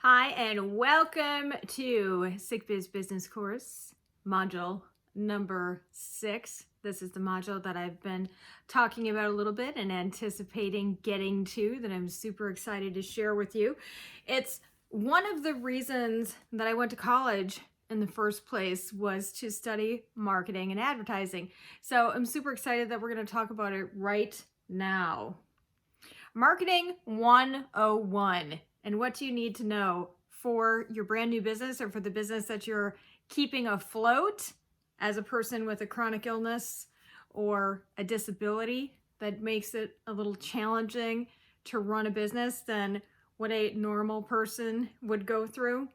Hi, and welcome to Sick Biz Business Course, module number 6. This is the module that I've been talking about a little bit and anticipating getting to, that I'm super excited to share with you. It's one of the reasons that I went to college in the first place was to study marketing and advertising. So I'm super excited that we're going to talk about it right now. Marketing 101. And what do you need to know for your brand new business or for the business that you're keeping afloat as a person with a chronic illness or a disability that makes it a little challenging to run a business than what a normal person would go through?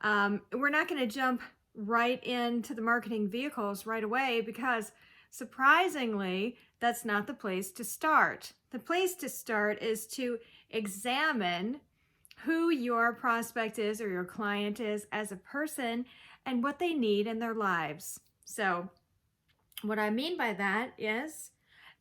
We're not going to jump right into the marketing vehicles right away because surprisingly, that's not the place to start. The place to start is to examine who your prospect is or your client is as a person and what they need in their lives. So what I mean by that is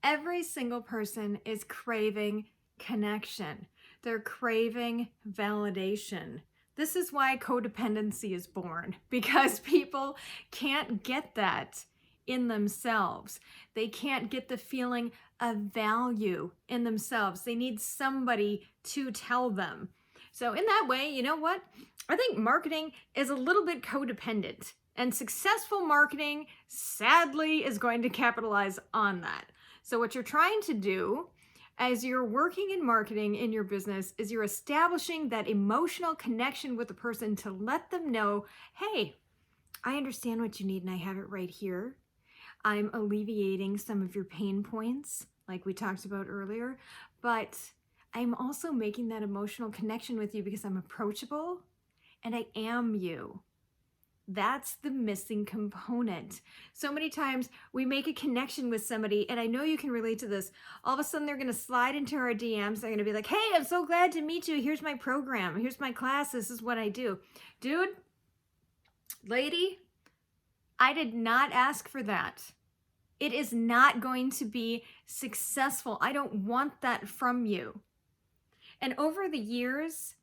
every single person is craving connection. They're craving validation. This is why codependency is born, because people can't get that in themselves. They can't get the feeling of value in themselves. They need somebody to tell them. So in that way, you know what? I think marketing is a little bit codependent, and successful marketing, sadly, is going to capitalize on that. So what you're trying to do as you're working in marketing in your business is you're establishing that emotional connection with the person to let them know, hey, I understand what you need and I have it right here. I'm alleviating some of your pain points, like we talked about earlier, but I'm also making that emotional connection with you because I'm approachable and I am you. That's the missing component. So many times we make a connection with somebody, and I know you can relate to this. All of a sudden they're going to slide into our DMs. They're going to be like, hey, I'm so glad to meet you. Here's my program. Here's my class. This is what I do. Dude, lady, I did not ask for that. It is not going to be successful. I don't want that from you. And over the years,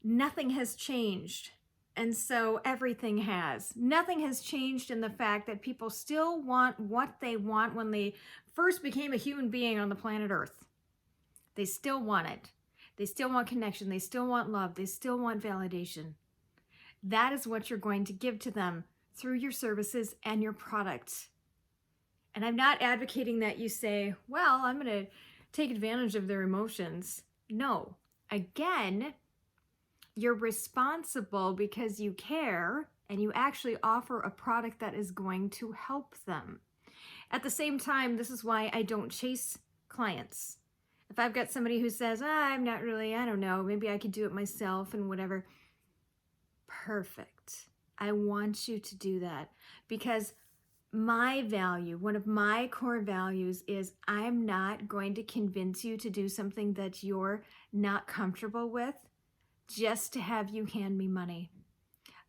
nothing has changed. And so everything has. Nothing has changed in the fact that people still want what they want when they first became a human being on the planet Earth. They still want it. They still want connection. They still want love. They still want validation. That is what you're going to give to them through your services and your product. And I'm not advocating that you say, well, I'm going to take advantage of their emotions. No. Again, you're responsible because you care and you actually offer a product that is going to help them. At the same time, this is why I don't chase clients. If I've got somebody who says, I'm not really, I don't know, maybe I could do it myself and whatever. Perfect. I want you to do that because my value, one of my core values is I'm not going to convince you to do something that you're not comfortable with just to have you hand me money.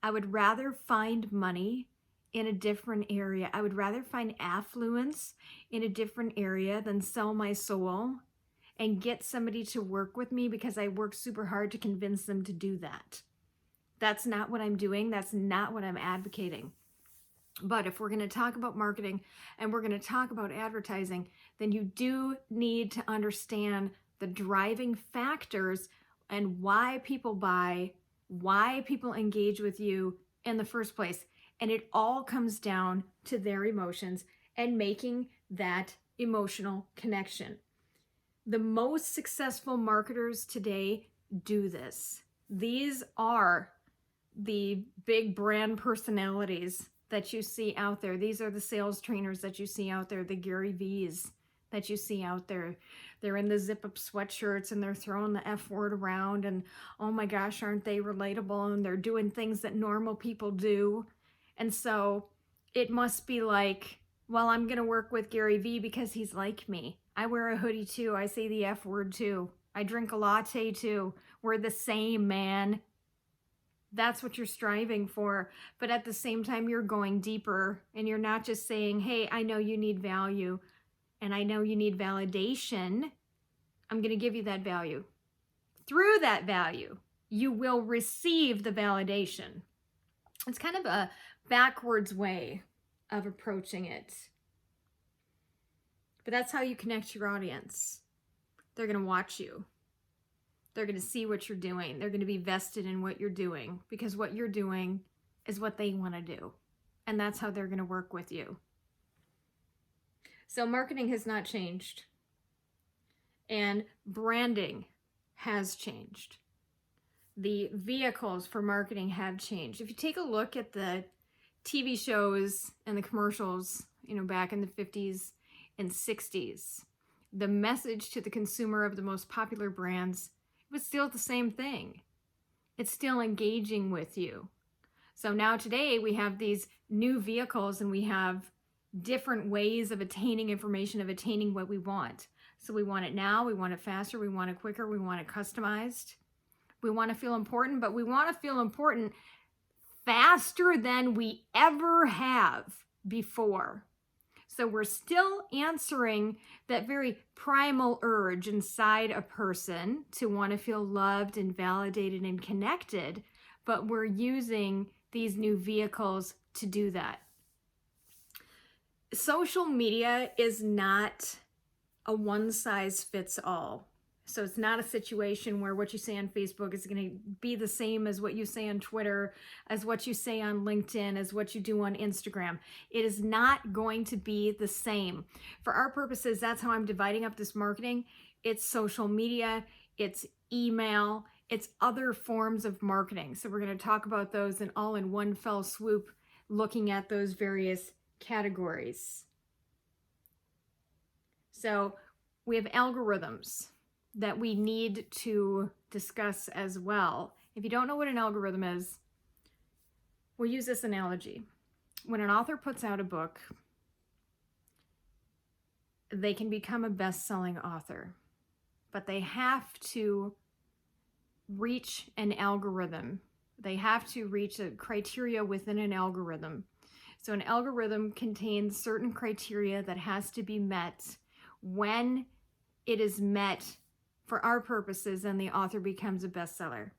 I would rather find money in a different area. I would rather find affluence in a different area than sell my soul and get somebody to work with me because I work super hard to convince them to do that. That's not what I'm doing. That's not what I'm advocating. But if we're going to talk about marketing and we're going to talk about advertising, then you do need to understand the driving factors and why people buy, why people engage with you in the first place. And it all comes down to their emotions and making that emotional connection. The most successful marketers today do this. These are the big brand personalities that you see out there. These are the sales trainers that you see out there, the Gary V's that you see out there. They're in the zip-up sweatshirts and they're throwing the F word around and oh my gosh, aren't they relatable? And they're doing things that normal people do. And so it must be like, well, I'm going to work with Gary V because he's like me. I wear a hoodie too. I say the F word too. I drink a latte too. We're the same, man. That's what you're striving for. But at the same time, you're going deeper and you're not just saying, hey, I know you need value and I know you need validation. I'm going to give you that value. Through that value, you will receive the validation. It's kind of a backwards way of approaching it. But that's how you connect to your audience. They're going to watch you. They're going to see what you're doing. They're going to be vested in what you're doing, because what you're doing is what they want to do. And that's how they're going to work with you. So marketing has not changed. And branding has changed. The vehicles for marketing have changed. If you take a look at the TV shows and the commercials, back in the 50s and 60s, the message to the consumer of the most popular brands was still the same thing. It's still engaging with you. So now today we have these new vehicles, and we have different ways of attaining information, of attaining what we want. So we want it now, we want it faster, we want it quicker, we want it customized. We want to feel important, but we want to feel important faster than we ever have before. So we're still answering that very primal urge inside a person to want to feel loved and validated and connected, but we're using these new vehicles to do that. Social media is not a one-size-fits-all. So it's not a situation where what you say on Facebook is going to be the same as what you say on Twitter, as what you say on LinkedIn, as what you do on Instagram. It is not going to be the same. For our purposes, that's how I'm dividing up this marketing. It's social media, it's email, it's other forms of marketing. So we're going to talk about those and all in one fell swoop, looking at those various categories. So we have algorithms that we need to discuss as well. If you don't know what an algorithm is, we'll use this analogy. When an author puts out a book, they can become a best-selling author, but they have to reach an algorithm. They have to reach a criteria within an algorithm. So an algorithm contains certain criteria that has to be met. When it is met, for our purposes, then the author becomes a bestseller.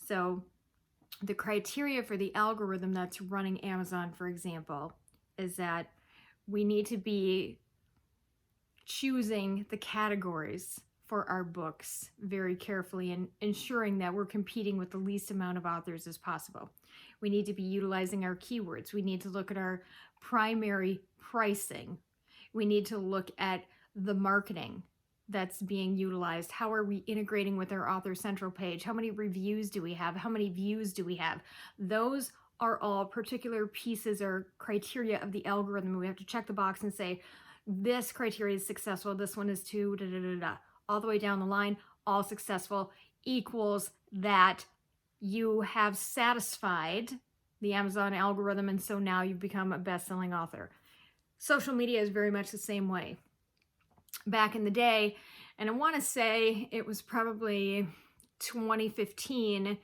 So the criteria for the algorithm that's running Amazon, for example, is that we need to be choosing the categories for our books very carefully and ensuring that we're competing with the least amount of authors as possible. We need to be utilizing our keywords. We need to look at our primary pricing. We need to look at the marketing that's being utilized. How are we integrating with our author central page? How many reviews do we have? How many views do we have? Those are all particular pieces or criteria of the algorithm. We have to check the box and say, this criteria is successful. This one is too, all the way down the line, all successful equals that you have satisfied the Amazon algorithm, and so now you've become a best-selling author. Social media is very much the same way. Back in the day, and I want to say it was probably 2015,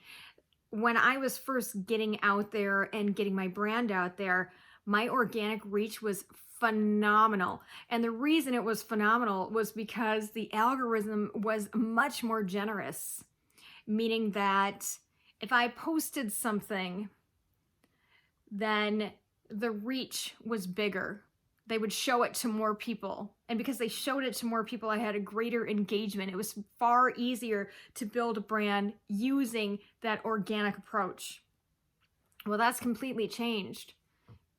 when I was first getting out there and getting my brand out there, my organic reach was phenomenal. And the reason it was phenomenal was because the algorithm was much more generous, meaning that if I posted something, then the reach was bigger. They would show it to more people. And because they showed it to more people, I had a greater engagement. It was far easier to build a brand using that organic approach. Well, that's completely changed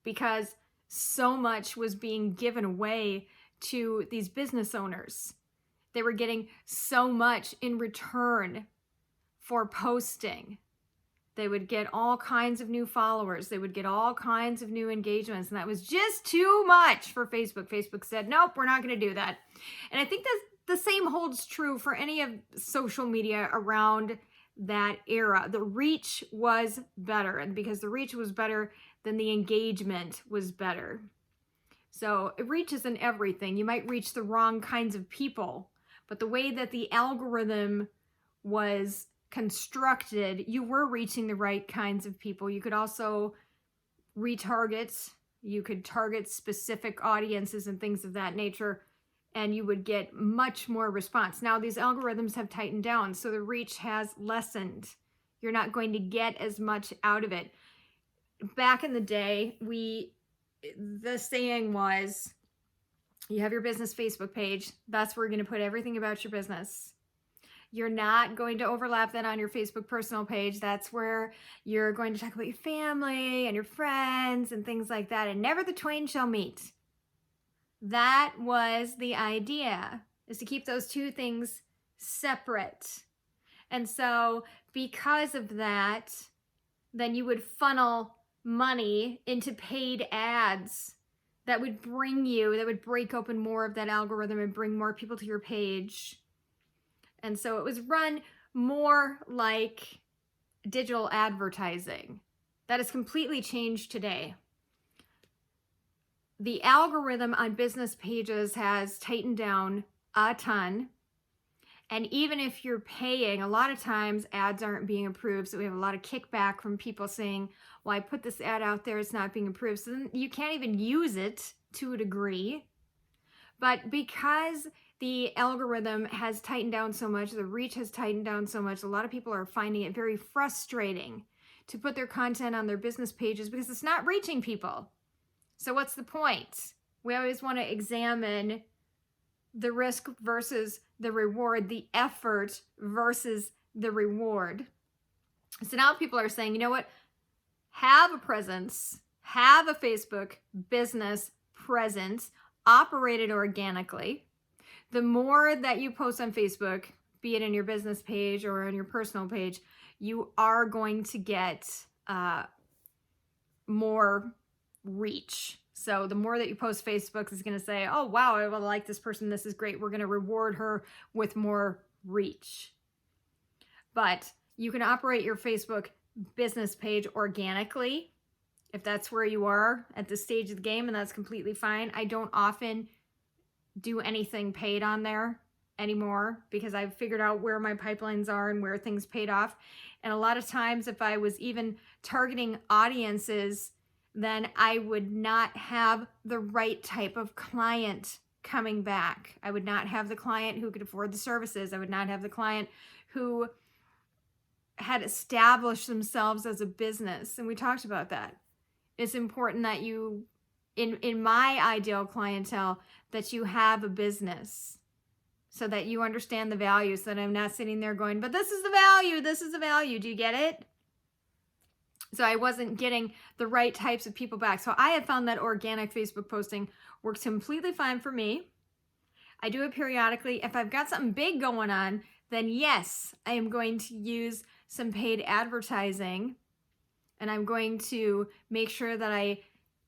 because so much was being given away to these business owners. They were getting so much in return for posting. They would get all kinds of new followers. They would get all kinds of new engagements. And that was just too much for Facebook. Facebook said, nope, we're not going to do that. And I think that the same holds true for any of social media around that era. The reach was better. And because the reach was better, then the engagement was better. So reach isn't everything. You might reach the wrong kinds of people, but the way that the algorithm was constructed, you were reaching the right kinds of people. You could also retarget. You could target specific audiences and things of that nature, and you would get much more response. Now, these algorithms have tightened down, so the reach has lessened. You're not going to get as much out of it. Back in the day, the saying was, you have your business Facebook page. That's where you're going to put everything about your business. You're not going to overlap that on your Facebook personal page. That's where you're going to talk about your family and your friends and things like that. And never the twain shall meet. That was the idea, is to keep those two things separate. And so because of that, then you would funnel money into paid ads that would break open more of that algorithm and bring more people to your page. And so it was run more like digital advertising. That has completely changed today. The algorithm on business pages has tightened down a ton. And even if you're paying, a lot of times ads aren't being approved. So we have a lot of kickback from people saying, well, I put this ad out there, it's not being approved. So then you can't even use it to a degree. But because the algorithm has tightened down so much, the reach has tightened down so much, a lot of people are finding it very frustrating to put their content on their business pages because it's not reaching people. So what's the point? We always want to examine the risk versus the reward, the effort versus the reward. So now people are saying, you know what? Have a presence, have a Facebook business presence, operate it organically. The more that you post on Facebook, be it in your business page or on your personal page, you are going to get more reach. So the more that you post, Facebook is going to say, oh, wow, I really like this person. This is great. We're going to reward her with more reach. But you can operate your Facebook business page organically if that's where you are at this stage of the game, and that's completely fine. I don't often do anything paid on there anymore because I've figured out where my pipelines are and where things paid off. And a lot of times if I was even targeting audiences, then I would not have the right type of client coming back. I would not have the client who could afford the services. I would not have the client who had established themselves as a business. And we talked about that. It's important that you, in my ideal clientele, that you have a business so that you understand the value, so that I'm not sitting there going, but this is the value, this is the value. Do you get it? So I wasn't getting the right types of people back. So I have found that organic Facebook posting works completely fine for me. I do it periodically. If I've got something big going on, then yes, I am going to use some paid advertising, and I'm going to make sure that I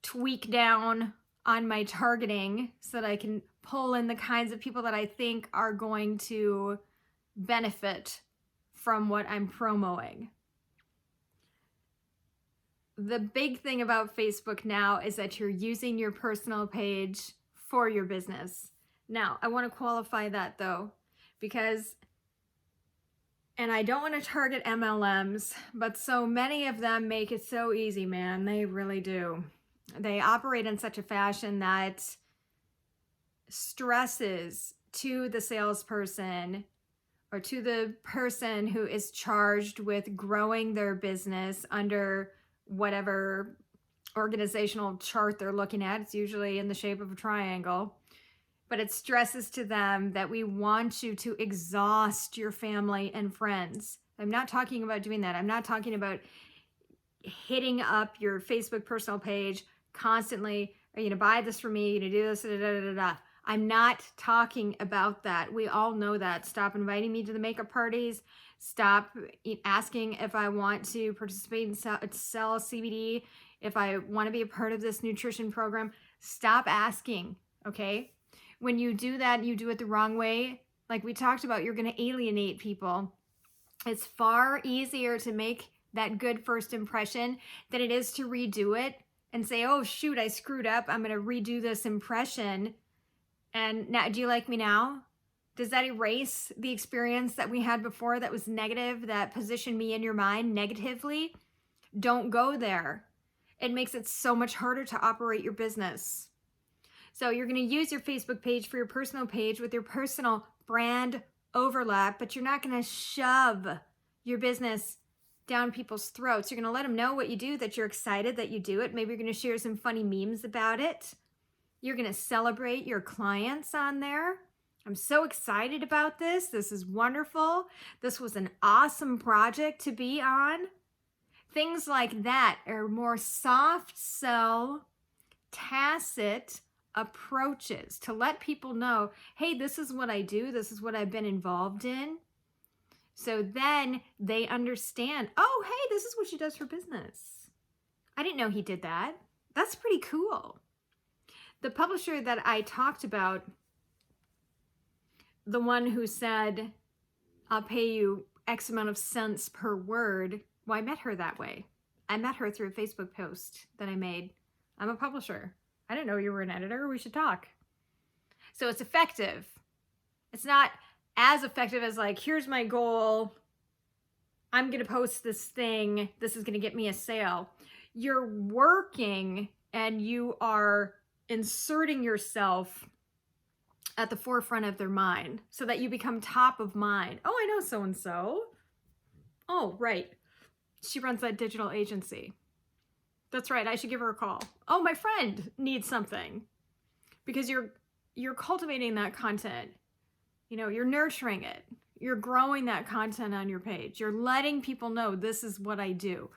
tweak down on my targeting so that I can pull in the kinds of people that I think are going to benefit from what I'm promoting. The big thing about Facebook now is that you're using your personal page for your business. Now, I want to qualify that though, because, and I don't want to target MLMs, but so many of them make it so easy, man. They really do. They operate in such a fashion that stresses to the salesperson or to the person who is charged with growing their business under whatever organizational chart they're looking at. It's usually in the shape of a triangle, but it stresses to them that we want you to exhaust your family and friends. I'm not talking about doing that. I'm not talking about hitting up your Facebook personal page constantly. Are you gonna buy this for me? Are you gonna do this? Da, da, da, da, da. I'm not talking about that. We all know that. Stop inviting me to the makeup parties. Stop asking if I want to participate and sell CBD, if I want to be a part of this nutrition program. Stop asking, okay? When you do that, you do it the wrong way. Like we talked about, you're going to alienate people. It's far easier to make that good first impression than it is to redo it and say, oh, shoot, I screwed up. I'm going to redo this impression. And now, do you like me now? Does that erase the experience that we had before that was negative, that positioned me in your mind negatively? Don't go there. It makes it so much harder to operate your business. So you're going to use your Facebook page for your personal page with your personal brand overlap, but you're not going to shove your business down people's throats. You're going to let them know what you do, that you're excited that you do it. Maybe you're going to share some funny memes about it. You're going to celebrate your clients on there. I'm so excited about this. This is wonderful. This was an awesome project to be on. Things like that are more soft sell, tacit approaches to let people know, hey, this is what I do. This is what I've been involved in. So then they understand, oh, hey, this is what she does for business. I didn't know he did that. That's pretty cool. The publisher that I talked about, the one who said, I'll pay you X amount of cents per word. Well, I met her that way. I met her through a Facebook post that I made. I'm a publisher. I didn't know you were an editor. We should talk. So it's effective. It's not as effective as like, here's my goal. I'm going to post this thing. This is going to get me a sale. You're working and you are inserting yourself at the forefront of their mind so that you become top of mind. Oh, I know so-and-so. Oh, right. She runs that digital agency. That's right. I should give her a call. Oh, my friend needs something. Because you're cultivating that content. You know, you're nurturing it. You're growing that content on your page. You're letting people know this is what I do.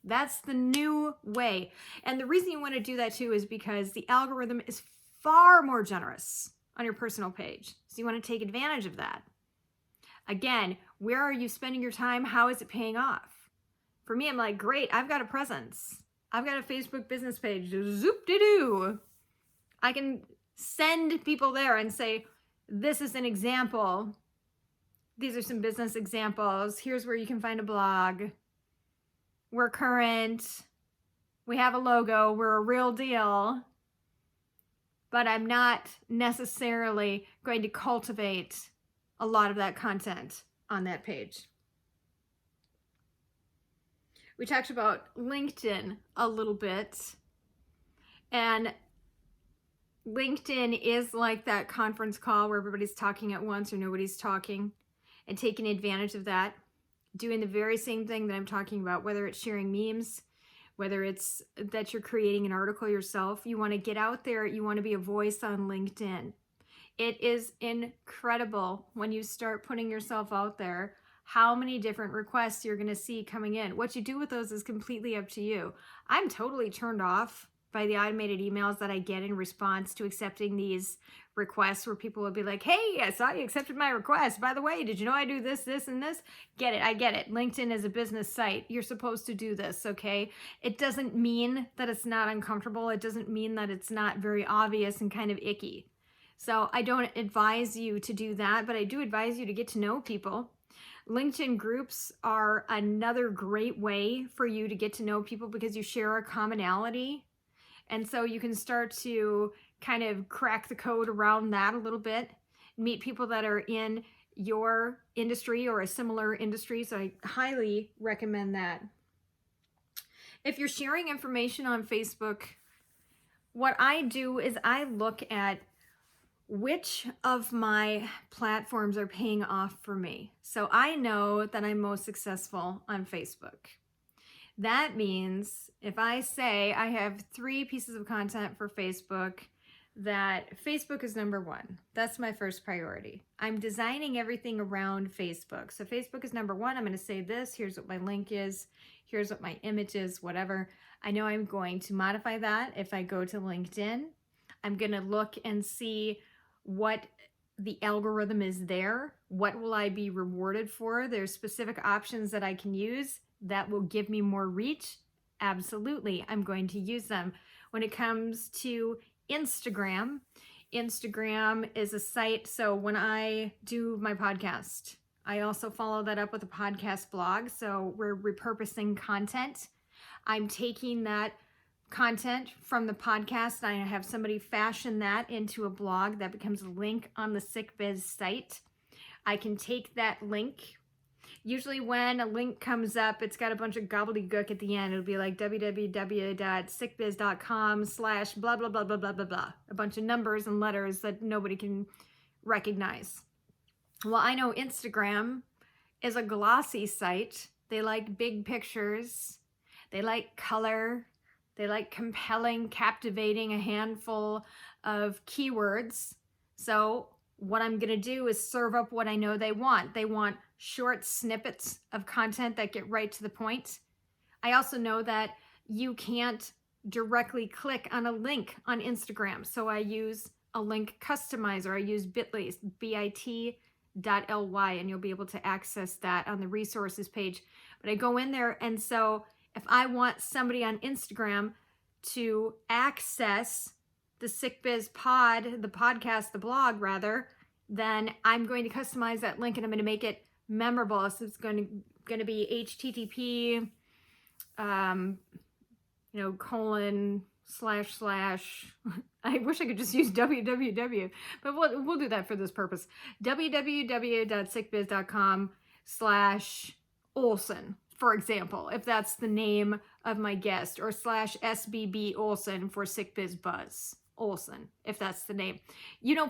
That's the new way. And the reason you want to do that too is because the algorithm is far more generous on your personal page. So you want to take advantage of that. Again, where are you spending your time? How is it paying off? For me, I'm like, great, I've got a presence. I've got a Facebook business page. Zoop-de-doo. I can send people there and say, this is an example. These are some business examples. Here's where you can find a blog. We're current. We have a logo. We're a real deal. But I'm not necessarily going to cultivate a lot of that content on that page. We talked about LinkedIn a little bit. And LinkedIn is like that conference call where everybody's talking at once or nobody's talking, and taking advantage of that. Doing the very same thing that I'm talking about, whether it's sharing memes, whether it's that you're creating an article yourself. You want to get out there. You want to be a voice on LinkedIn. It is incredible when you start putting yourself out there, how many different requests you're going to see coming in. What you do with those is completely up to you. I'm totally turned off by the automated emails that I get in response to accepting these requests where people will be like, hey, I saw you accepted my request. By the way, did you know I do this, this, and this? Get it. I get it. LinkedIn is a business site. You're supposed to do this, okay? It doesn't mean that it's not uncomfortable. It doesn't mean that it's not very obvious and kind of icky. So I don't advise you to do that, but I do advise you to get to know people. LinkedIn groups are another great way for you to get to know people because you share a commonality. And so you can start to kind of crack the code around that a little bit, meet people that are in your industry or a similar industry. So I highly recommend that. If you're sharing information on Facebook, what I do is I look at which of my platforms are paying off for me. So I know that I'm most successful on Facebook. That means if I say I have 3 pieces of content for Facebook, that Facebook is number 1. That's my first priority. I'm designing everything around Facebook. So Facebook is number 1. I'm going to say this. Here's what my link is. Here's what my image is, whatever. I know I'm going to modify that if I go to LinkedIn. I'm going to look and see what the algorithm is there. What will I be rewarded for? There's specific options that I can use that will give me more reach. Absolutely, I'm going to use them. When it comes to Instagram, Instagram is a site. So when I do my podcast, I also follow that up with a podcast blog. So we're repurposing content. I'm taking that content from the podcast. I have somebody fashion that into a blog that becomes a link on the SickBiz site. I can take that link. Usually when a link comes up, it's got a bunch of gobbledygook at the end. It'll be like www.sickbiz.com/ blah, blah, blah, blah, blah, blah, blah. A bunch of numbers and letters that nobody can recognize. Well, I know Instagram is a glossy site They like big pictures. They like color. They like compelling, captivating, a handful of keywords. So what I'm going to do is serve up what I know they want. They want short snippets of content that get right to the point. I also know that you can't directly click on a link on Instagram. So I use a link customizer. I use bit.ly, bit.ly, and you'll be able to access that on the resources page. But I go in there, and so if I want somebody on Instagram to access the Sick Biz pod, the podcast, the blog rather, then I'm going to customize that link and I'm going to make it memorable. So it's going to be HTTP, colon / I wish I could just use www, but we'll do that for this purpose. www.sickbiz.com/Olson, for example, if that's the name of my guest, or /SBB Olson for Sick Biz Buzz Olson, if that's the name.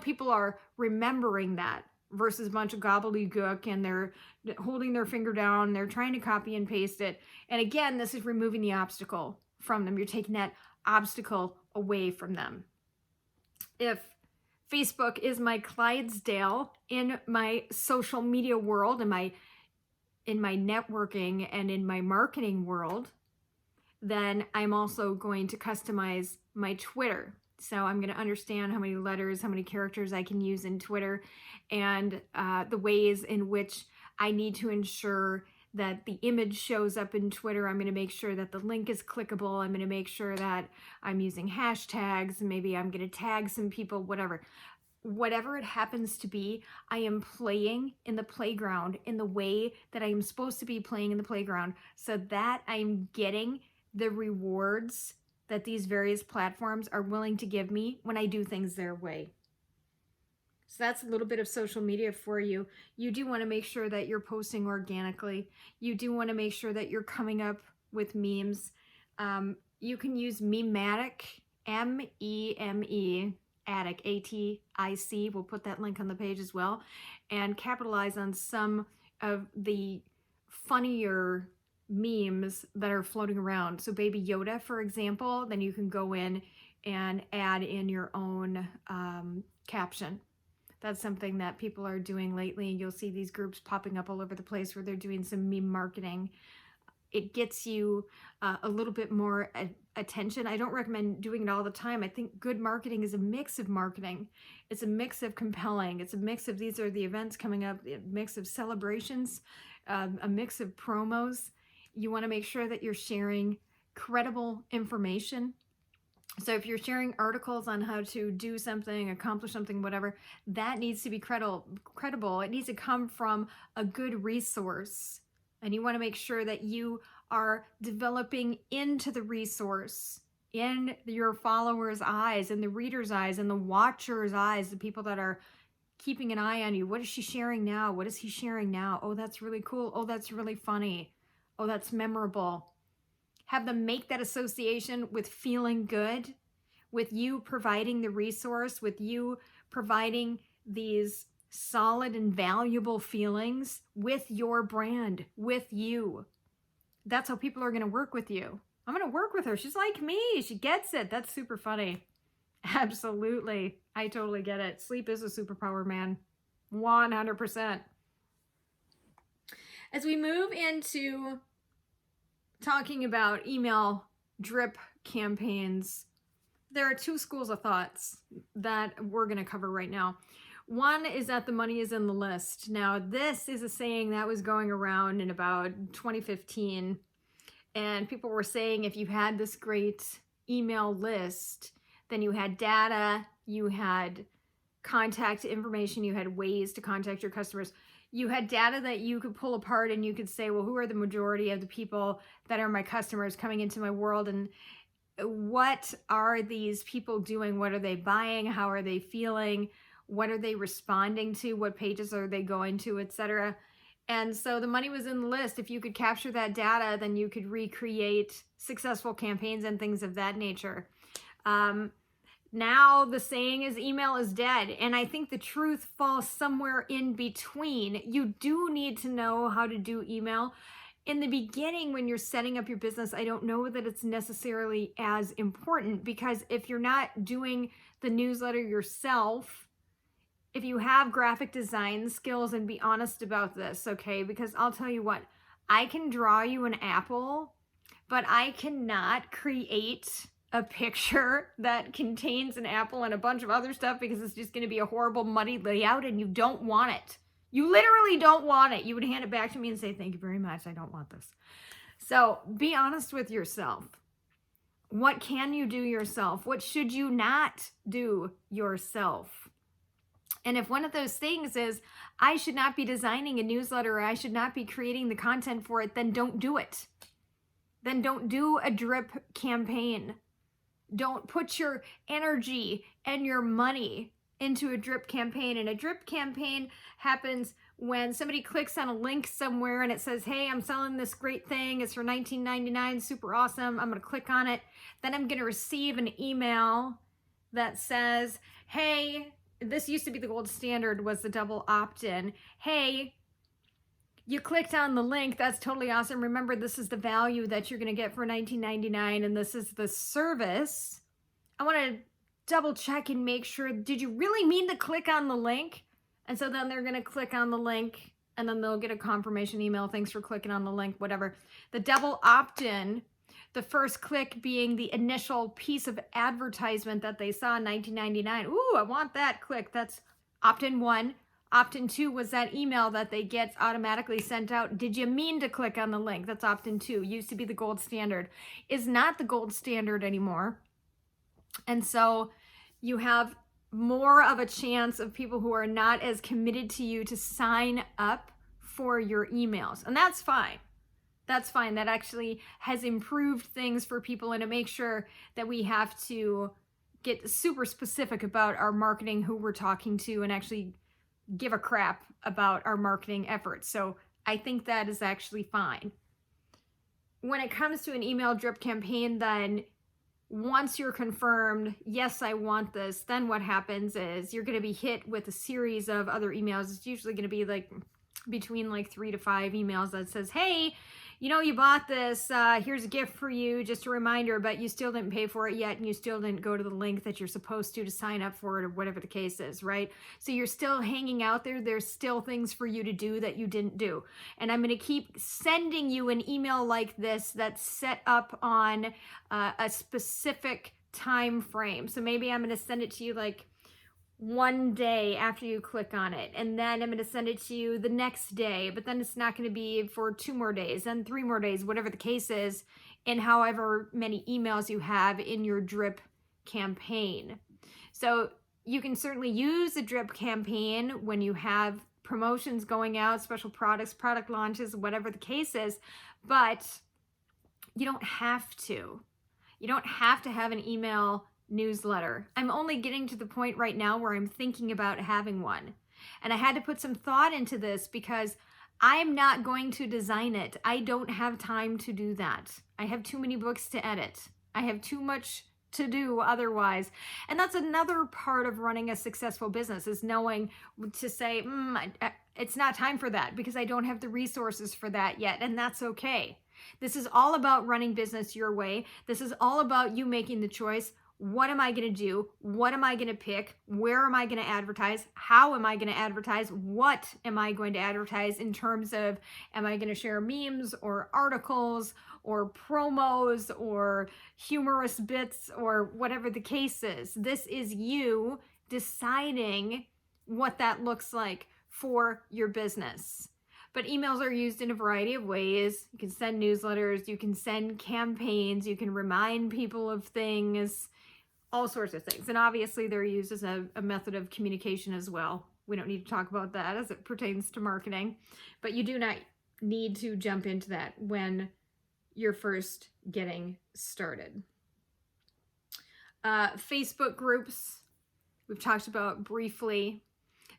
People are remembering that versus a bunch of gobbledygook, and they're holding their finger down, they're trying to copy and paste it. And again, this is removing the obstacle from them. You're taking that obstacle away from them. If Facebook is my Clydesdale in my social media world, in my networking and in my marketing world, then I'm also going to customize my Twitter. So I'm going to understand how many letters, how many characters I can use in Twitter, and the ways in which I need to ensure that the image shows up in Twitter. I'm going to make sure that the link is clickable. I'm going to make sure that I'm using hashtags. Maybe I'm going to tag some people, whatever it happens to be. I am playing in the playground in the way that I am supposed to be playing in the playground, so that I'm getting the rewards that these various platforms are willing to give me when I do things their way. So that's a little bit of social media for you. You do want to make sure that you're posting organically. You do want to make sure that you're coming up with memes. You can use Mematic, M-E-M-E, Attic, A-T-I-C. We'll put that link on the page as well, and capitalize on some of the funnier memes that are floating around. So Baby Yoda, for example, then you can go in and add in your own caption. That's something that people are doing lately. You'll see these groups popping up all over the place where they're doing some meme marketing. It gets you a little bit more attention. I don't recommend doing it all the time. I think good marketing is a mix of marketing. It's a mix of compelling. It's a mix of, these are the events coming up, a mix of celebrations, a mix of promos. You want to make sure that you're sharing credible information. So if you're sharing articles on how to do something, accomplish something, whatever, that needs to be credible. It needs to come from a good resource. And you want to make sure that you are developing into the resource, in your followers' eyes, in the reader's eyes, in the watcher's eyes, the people that are keeping an eye on you. What is she sharing now? What is he sharing now? Oh, that's really cool. Oh, that's really funny. Oh, that's memorable. Have them make that association with feeling good, with you providing the resource, with you providing these solid and valuable feelings with your brand, with you. That's how people are going to work with you. I'm going to work with her. She's like me. She gets it. That's super funny. Absolutely. I totally get it. Sleep is a superpower, man. 100%. As we move into talking about email drip campaigns, there are two schools of thoughts that we're going to cover right now. One is that the money is in the list. Now, this is a saying that was going around in about 2015, and people were saying if you had this great email list, then you had data, you had contact information, you had ways to contact your customers. You had data that you could pull apart, and you could say, well, who are the majority of the people that are my customers coming into my world, and what are these people doing? What are they buying? How are they feeling? What are they responding to? What pages are they going to, etc.? And so the money was in the list. If you could capture that data, then you could recreate successful campaigns and things of that nature. Now the saying is email is dead. And I think the truth falls somewhere in between. You do need to know how to do email. in the beginning, when you're setting up your business, I don't know that it's necessarily as important, because if you're not doing the newsletter yourself, if you have graphic design skills, and be honest about this, okay? Because I'll tell you what, I can draw you an apple, but I cannot create a picture that contains an apple and a bunch of other stuff, because it's just going to be a horrible, muddy layout, and you don't want it. You literally don't want it. You would hand it back to me and say, thank you very much, I don't want this. So be honest with yourself. What can you do yourself? What should you not do yourself? And if one of those things is, I should not be designing a newsletter, or I should not be creating the content for it, then don't do it. Then don't do a drip campaign. Don't put your energy and your money into a drip campaign. And a drip campaign happens when somebody clicks on a link somewhere and it says, hey, I'm selling this great thing. It's for $19.99, super awesome. I'm going to click on it. Then I'm going to receive an email that says, hey, this used to be the gold standard, was the double opt-in. Hey, you clicked on the link. That's totally awesome. Remember, this is the value that you're going to get for $19.99, and this is the service. I want to double check and make sure, did you really mean to click on the link? And so then they're going to click on the link, and then they'll get a confirmation email. Thanks for clicking on the link, whatever. The double opt-in, the first click being the initial piece of advertisement that they saw in $19.99. Ooh, I want that click. That's opt-in 1. Opt-in 2 was that email that they get automatically sent out. Did you mean to click on the link? That's opt-in 2. Used to be the gold standard. Is not the gold standard anymore. And so you have more of a chance of people who are not as committed to you to sign up for your emails. And that's fine. That's fine. That actually has improved things for people, and it makes sure that we have to get super specific about our marketing, who we're talking to, and actually give a crap about our marketing efforts. So I think that is actually fine. When it comes to an email drip campaign, then once you're confirmed, yes, I want this, then what happens is you're going to be hit with a series of other emails. It's usually going to be like between like 3 to 5 emails that says, hey, you know, you bought this, here's a gift for you, just a reminder, but you still didn't pay for it yet, and you still didn't go to the link that you're supposed to sign up for it, or whatever the case is, right? So you're still hanging out there. There's still things for you to do that you didn't do. And I'm going to keep sending you an email like this that's set up on a specific time frame. So maybe I'm going to send it to you like one day after you click on it, and then I'm going to send it to you the next day, but then it's not going to be for 2 more days, then 3 more days, whatever the case is, in however many emails you have in your drip campaign. So you can certainly use a drip campaign when you have promotions going out, special products, product launches, whatever the case is, but you don't have to. You don't have to have an email newsletter. I'm only getting to the point right now where I'm thinking about having one. And I had to put some thought into this because I'm not going to design it. I don't have time to do that. I have too many books to edit. I have too much to do otherwise. And that's another part of running a successful business, is knowing to say, it's not time for that because I don't have the resources for that yet. And that's okay. This is all about running business your way. This is all about you making the choice. What am I going to do? What am I going to pick? Where am I going to advertise? How am I going to advertise? What am I going to advertise in terms of, am I going to share memes or articles or promos or humorous bits or whatever the case is? This is you deciding what that looks like for your business. But emails are used in a variety of ways. You can send newsletters, you can send campaigns, you can remind people of things, all sorts of things. And obviously they're used as a method of communication as well. We don't need to talk about that as it pertains to marketing, but you do not need to jump into that when you're first getting started. Facebook groups, we've talked about briefly.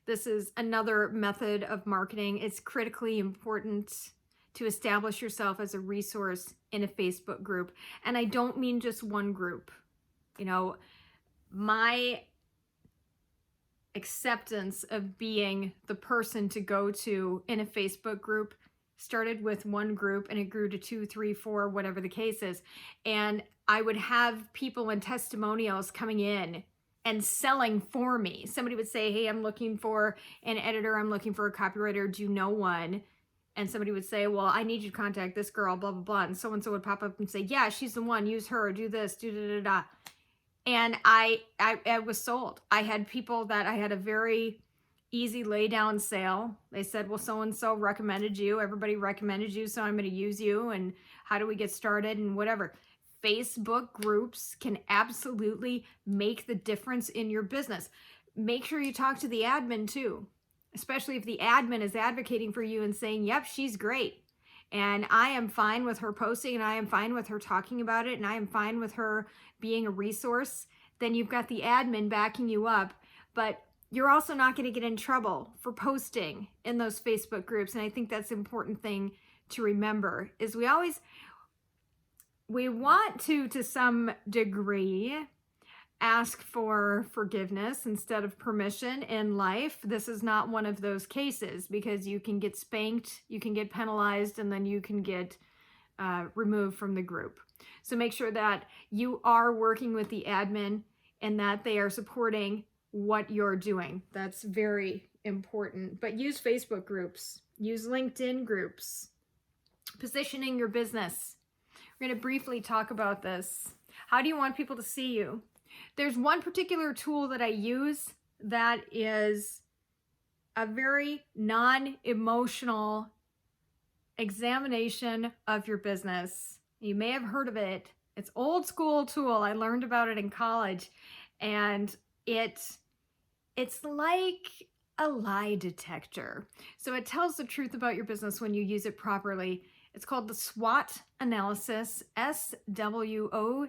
This is another method of marketing. It's critically important to establish yourself as a resource in a Facebook group. And I don't mean just one group. You know, my acceptance of being the person to go to in a Facebook group started with one group and it grew to 2, 3, 4, whatever the case is. And I would have people and testimonials coming in and selling for me. Somebody would say, hey, I'm looking for an editor. I'm looking for a copywriter. Do you know one? And somebody would say, well, I need you to contact this girl, blah, blah, blah. And so-and-so would pop up and say, yeah, she's the one. Use her. Do this. Do da-da-da-da. And I was sold. I had people that I had a very easy lay down sale. They said, well, so-and-so recommended you. Everybody recommended you, so I'm going to use you. And how do we get started and whatever. Facebook groups can absolutely make the difference in your business. Make sure you talk to the admin too, especially if the admin is advocating for you and saying, yep, she's great. And I am fine with her posting and I am fine with her talking about it and I am fine with her being a resource. Then you've got the admin backing you up, but you're also not going to get in trouble for posting in those Facebook groups. And I think that's an important thing to remember is we want to some degree, ask for forgiveness instead of permission in life. This is not one of those cases because you can get spanked, you can get penalized, and then you can get removed from the group. So make sure that you are working with the admin and that they are supporting what you're doing. That's very important. But use Facebook groups, use LinkedIn groups, positioning your business. We're going to briefly talk about this. How do you want people to see you? There's one particular tool that I use that is a very non-emotional examination of your business. You may have heard of it. It's old school tool. I learned about it in college, and it's like a lie detector. So it tells the truth about your business when you use it properly. It's called the SWOT analysis, SWOT.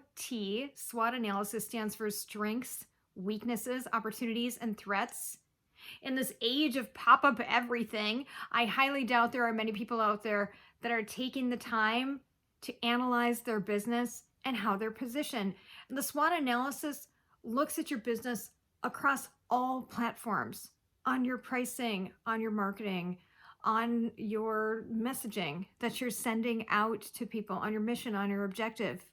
SWOT analysis stands for strengths, weaknesses, opportunities, and threats. In this age of pop-up everything, I highly doubt there are many people out there that are taking the time to analyze their business and how they're positioned. And the SWOT analysis looks at your business across all platforms, on your pricing, on your marketing, on your messaging that you're sending out to people, on your mission, on your objective,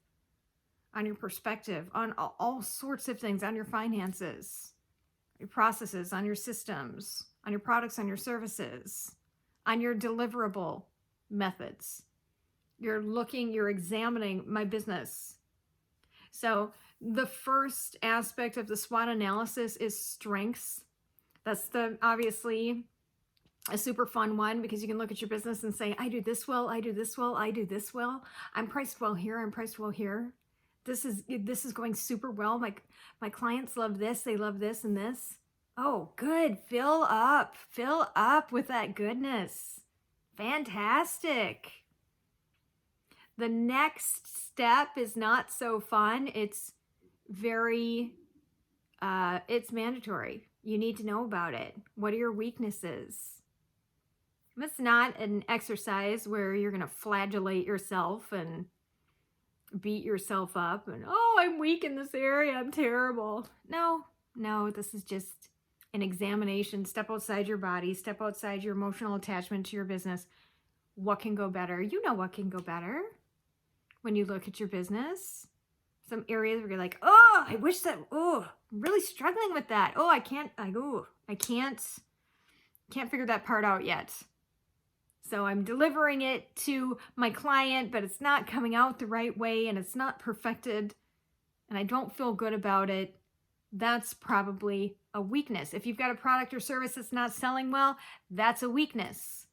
on your perspective, on all sorts of things, on your finances, your processes, on your systems, on your products, on your services, on your deliverable methods. You're examining my business. So the first aspect of the SWOT analysis is strengths. That's obviously a super fun one because you can look at your business and say, I do this well, I do this well, I do this well. I'm priced well here, I'm priced well here. This is going super well. My clients love this, they love this and this. Oh, good. Fill up with that goodness. Fantastic. The next step is not so fun. It's it's mandatory. You need to know about it. What are your weaknesses? It's not an exercise where you're going to flagellate yourself and beat yourself up and, oh, I'm weak in this area, I'm terrible. No, this is just an examination. Step outside your body, step outside your emotional attachment to your business. What can go better? You know what can go better when you look at your business. Some areas where you're like, oh, I wish that, oh, I'm really struggling with that. Oh, I can't figure that part out yet. So I'm delivering it to my client, but it's not coming out the right way and it's not perfected and I don't feel good about it. That's probably a weakness. If you've got a product or service that's not selling well, that's a weakness.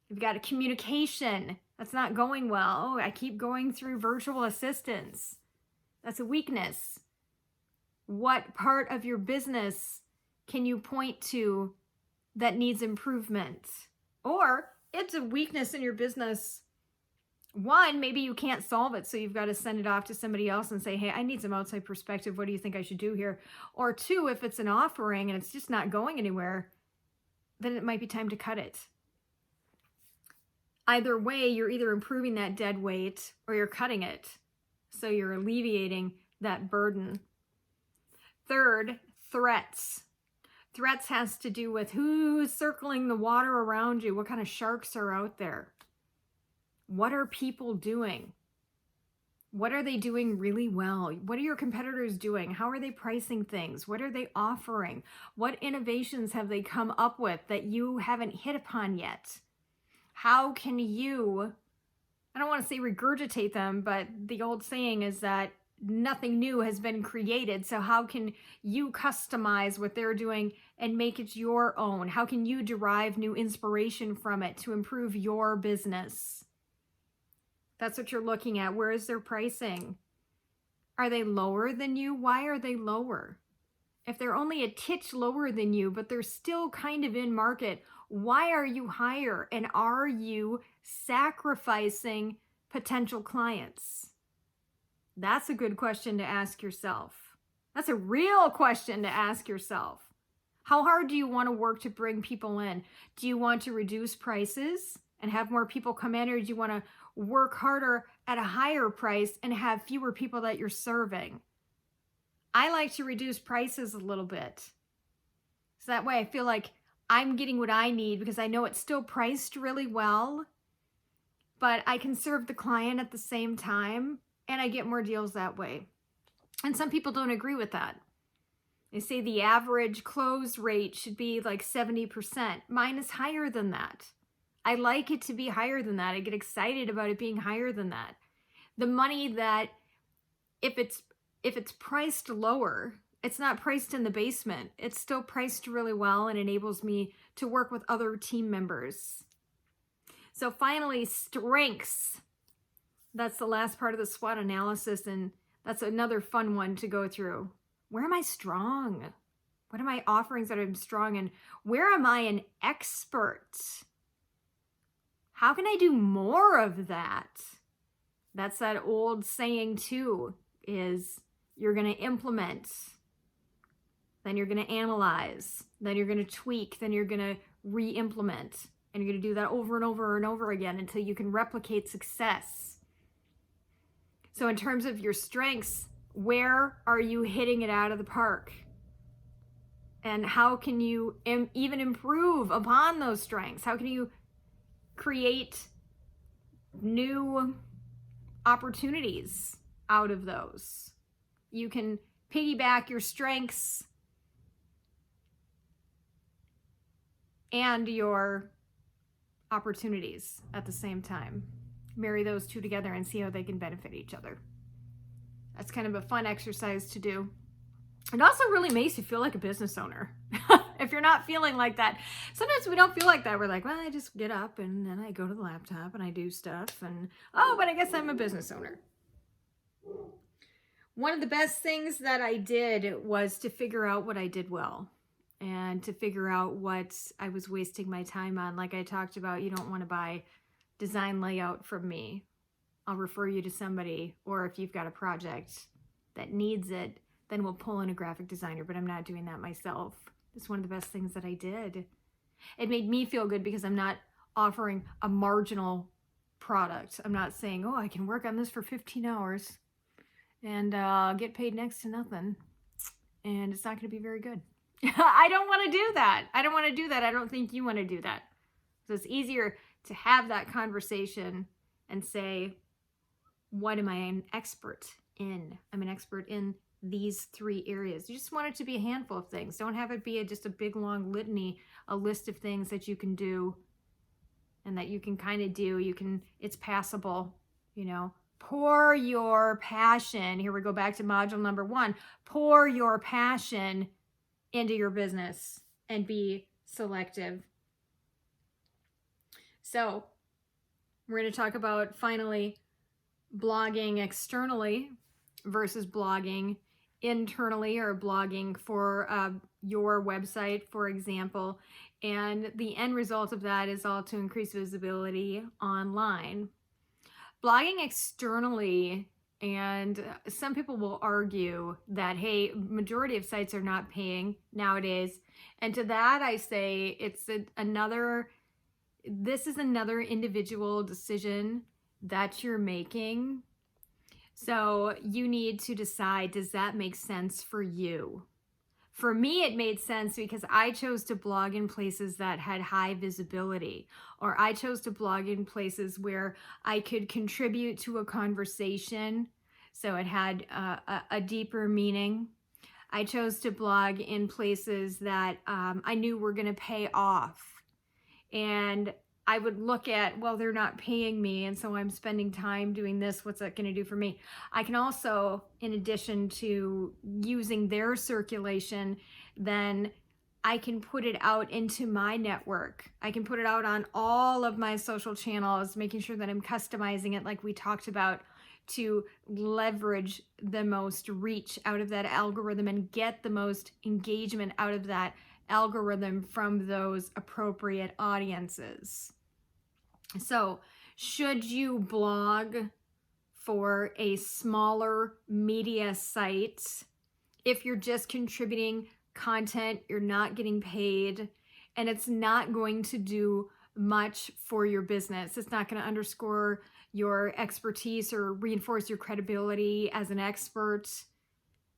If you've got a communication that's not going well, oh, I keep going through virtual assistants. That's a weakness. What part of your business can you point to that needs improvement? Or it's a weakness in your business. One, maybe you can't solve it, so you've got to send it off to somebody else and say, hey, I need some outside perspective. What do you think I should do here? Or two, if it's an offering and it's just not going anywhere, then it might be time to cut it. Either way, you're either improving that dead weight or you're cutting it. So you're alleviating that burden. Third, threats. Threats has to do with who's circling the water around you. What kind of sharks are out there? What are people doing? What are they doing really well? What are your competitors doing? How are they pricing things? What are they offering? What innovations have they come up with that you haven't hit upon yet? How can you, I don't want to say regurgitate them, but the old saying is that nothing new has been created. So how can you customize what they're doing and make it your own? How can you derive new inspiration from it to improve your business? That's what you're looking at. Where is their pricing? Are they lower than you? Why are they lower? If they're only a titch lower than you, but they're still kind of in market, why are you higher? And are you sacrificing potential clients? That's a good question to ask yourself. That's a real question to ask yourself. How hard do you want to work to bring people in? Do you want to reduce prices and have more people come in, or do you want to work harder at a higher price and have fewer people that you're serving? I like to reduce prices a little bit. So that way I feel like I'm getting what I need because I know it's still priced really well, but I can serve the client at the same time and I get more deals that way. And some people don't agree with that. They say the average close rate should be like 70%. Mine is higher than that. I like it to be higher than that. I get excited about it being higher than that. The money that, if it's priced lower, it's not priced in the basement. It's still priced really well and enables me to work with other team members. So finally, strengths. That's the last part of the SWOT analysis, and that's another fun one to go through. Where am I strong? What are my offerings that I'm strong in? Where am I an expert? How can I do more of that? That's that old saying too, is you're going to implement, then you're going to analyze, then you're going to tweak, then you're going to re-implement, and you're going to do that over and over and over again until you can replicate success. So in terms of your strengths, where are you hitting it out of the park? And how can you even improve upon those strengths? How can you create new opportunities out of those? You can piggyback your strengths and your opportunities at the same time. Marry those two together and see how they can benefit each other. That's kind of a fun exercise to do. It also really makes you feel like a business owner. If you're not feeling like that. Sometimes we don't feel like that. We're like, well, I just get up and then I go to the laptop and I do stuff and, oh, but I guess I'm a business owner. One of the best things that I did was to figure out what I did well and to figure out what I was wasting my time on. Like I talked about, you don't want to buy design layout from me. I'll refer you to somebody, or if you've got a project that needs it, then we'll pull in a graphic designer, but I'm not doing that myself. It's one of the best things that I did. It made me feel good because I'm not offering a marginal product. I'm not saying, oh, I can work on this for 15 hours and get paid next to nothing, and it's not going to be very good. I don't want to do that. I don't want to do that. I don't think you want to do that. So it's easier to have that conversation and say, what am I an expert in? I'm an expert in these 3 areas. You just want it to be a handful of things. Don't have it be just a big long litany, a list of things that you can do and that you can kind of do. It's passable, you know. Pour your passion. Here we go back to module number 1. Pour your passion into your business and be selective. So we're going to talk about finally blogging externally versus blogging internally, or blogging for your website, for example. And the end result of that is all to increase visibility online. Blogging externally, and some people will argue that, hey, majority of sites are not paying nowadays. And to that I say this is another individual decision that you're making. So you need to decide, does that make sense for you? For me, it made sense because I chose to blog in places that had high visibility, or I chose to blog in places where I could contribute to a conversation, so it had a deeper meaning. I chose to blog in places that I knew were going to pay off. And I would look at, well, they're not paying me, and so I'm spending time doing this. What's that going to do for me? I can also, in addition to using their circulation, then I can put it out into my network. I can put it out on all of my social channels, making sure that I'm customizing it like we talked about, to leverage the most reach out of that algorithm and get the most engagement out of that algorithm from those appropriate audiences. So, should you blog for a smaller media site, if you're just contributing content, you're not getting paid, and it's not going to do much for your business? It's not going to underscore your expertise or reinforce your credibility as an expert.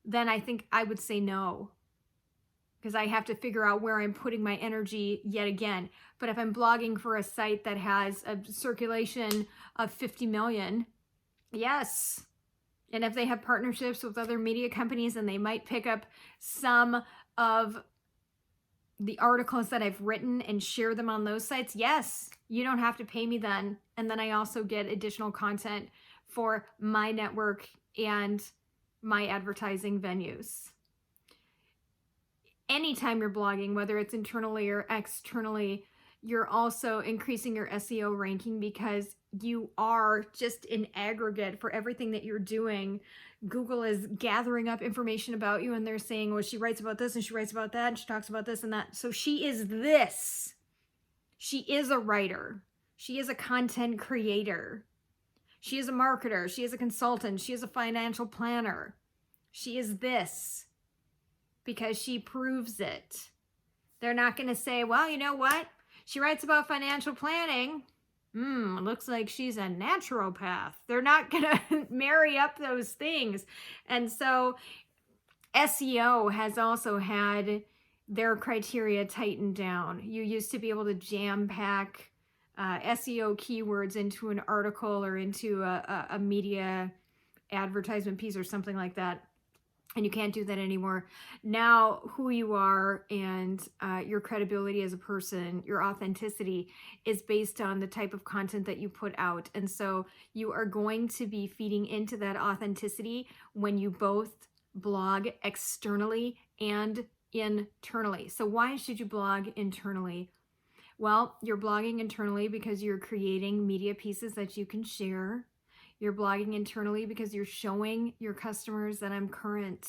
Then I think I would say no, because I have to figure out where I'm putting my energy yet again. But if I'm blogging for a site that has a circulation of 50 million, yes. And if they have partnerships with other media companies and they might pick up some of the articles that I've written and share them on those sites, yes, you don't have to pay me then. And then I also get additional content for my network and my advertising venues. Anytime you're blogging, whether it's internally or externally, you're also increasing your SEO ranking, because you are just in aggregate for everything that you're doing. Google is gathering up information about you, and they're saying, well, she writes about this and she writes about that and she talks about this and that. So she is this. She is a writer. She is a content creator. She is a marketer. She is a consultant. She is a financial planner. She is this because she proves it. They're not going to say, well, you know what? She writes about financial planning. Looks like she's a naturopath. They're not going to marry up those things. And so SEO has also had their criteria tightened down. You used to be able to jam pack SEO keywords into an article or into a media advertisement piece or something like that. And you can't do that anymore. Now, who you are and your credibility as a person, your authenticity, is based on the type of content that you put out. And so you are going to be feeding into that authenticity when you both blog externally and internally. So why should you blog internally? Well, you're blogging internally because you're creating media pieces that you can share. You're blogging internally because you're showing your customers that I'm current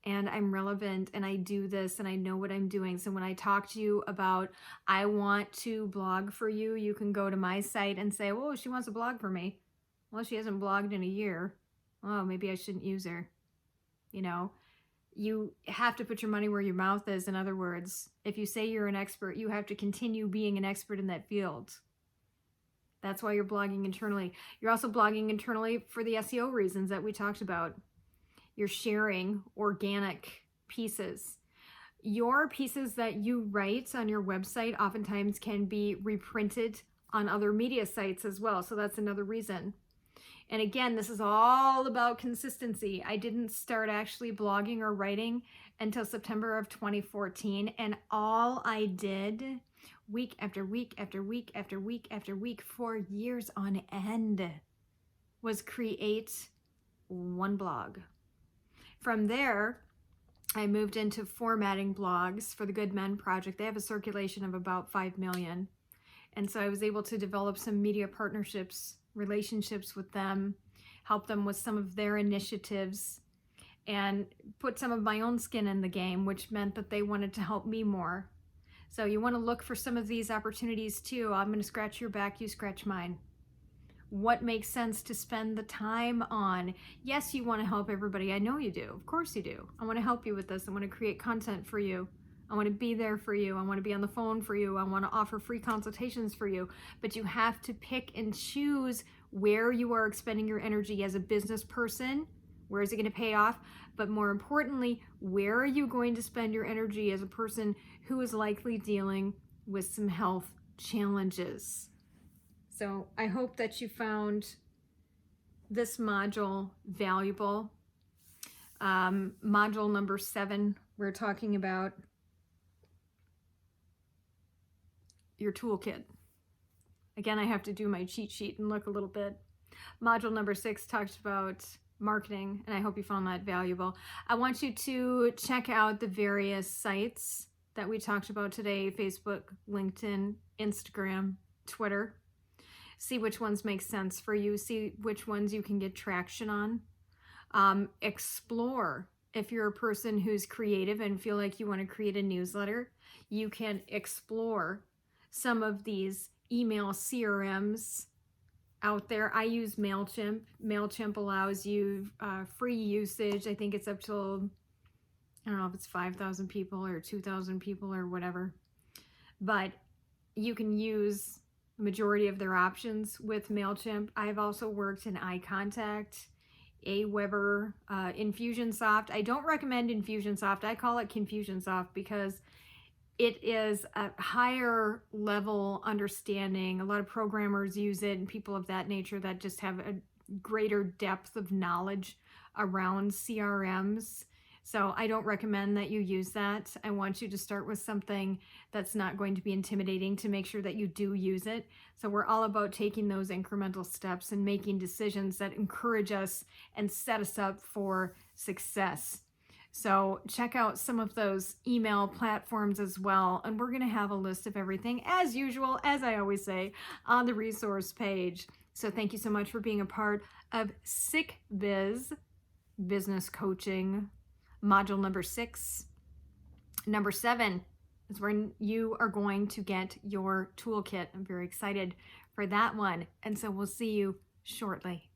and I'm relevant and I do this and I know what I'm doing. So when I talk to you about, I want to blog for you, you can go to my site and say, oh, she wants to blog for me. Well, she hasn't blogged in a year. Oh, maybe I shouldn't use her. You know, you have to put your money where your mouth is. In other words, if you say you're an expert, you have to continue being an expert in that field. That's why you're blogging internally. You're also blogging internally for the SEO reasons that we talked about. You're sharing organic pieces. Your pieces that you write on your website oftentimes can be reprinted on other media sites as well. So that's another reason. And again, this is all about consistency. I didn't start actually blogging or writing until September of 2014. And all I did week after week after week after week after week for years on end was create one blog. From there, I moved into formatting blogs for the Good Men Project. They have a circulation of about 5 million. And so I was able to develop some media partnerships, relationships with them, help them with some of their initiatives, and put some of my own skin in the game, which meant that they wanted to help me more. So you want to look for some of these opportunities too. I'm going to scratch your back, you scratch mine. What makes sense to spend the time on? Yes, you want to help everybody. I know you do. Of course you do. I want to help you with this. I want to create content for you. I want to be there for you. I want to be on the phone for you. I want to offer free consultations for you. But you have to pick and choose where you are expending your energy as a business person Where is it going to pay off? But more importantly, where are you going to spend your energy as a person who is likely dealing with some health challenges? So I hope that you found this module valuable. Module number 7, we're talking about your toolkit. Again, I have to do my cheat sheet and look a little bit. Module number 6 talks about marketing, and I hope you found that valuable. I want you to check out the various sites that we talked about today: Facebook, LinkedIn, Instagram, Twitter. See which ones make sense for you. See which ones you can get traction on. Explore. If you're a person who's creative and feel like you want to create a newsletter, you can explore some of these email CRMs out there. I use MailChimp. MailChimp allows you free usage. I think it's up to, I don't know if it's 5,000 people or 2,000 people or whatever. But you can use the majority of their options with MailChimp. I've also worked in iContact, Aweber, Infusionsoft. I don't recommend Infusionsoft. I call it Confusionsoft because it is a higher level understanding. A lot of programmers use it and people of that nature that just have a greater depth of knowledge around CRMs. So I don't recommend that you use that. I want you to start with something that's not going to be intimidating to make sure that you do use it. So we're all about taking those incremental steps and making decisions that encourage us and set us up for success. So check out some of those email platforms as well. And we're going to have a list of everything, as usual, as I always say, on the resource page. So thank you so much for being a part of Sick Biz Business Coaching, module number 6. Number 7 is when you are going to get your toolkit. I'm very excited for that one. And so we'll see you shortly.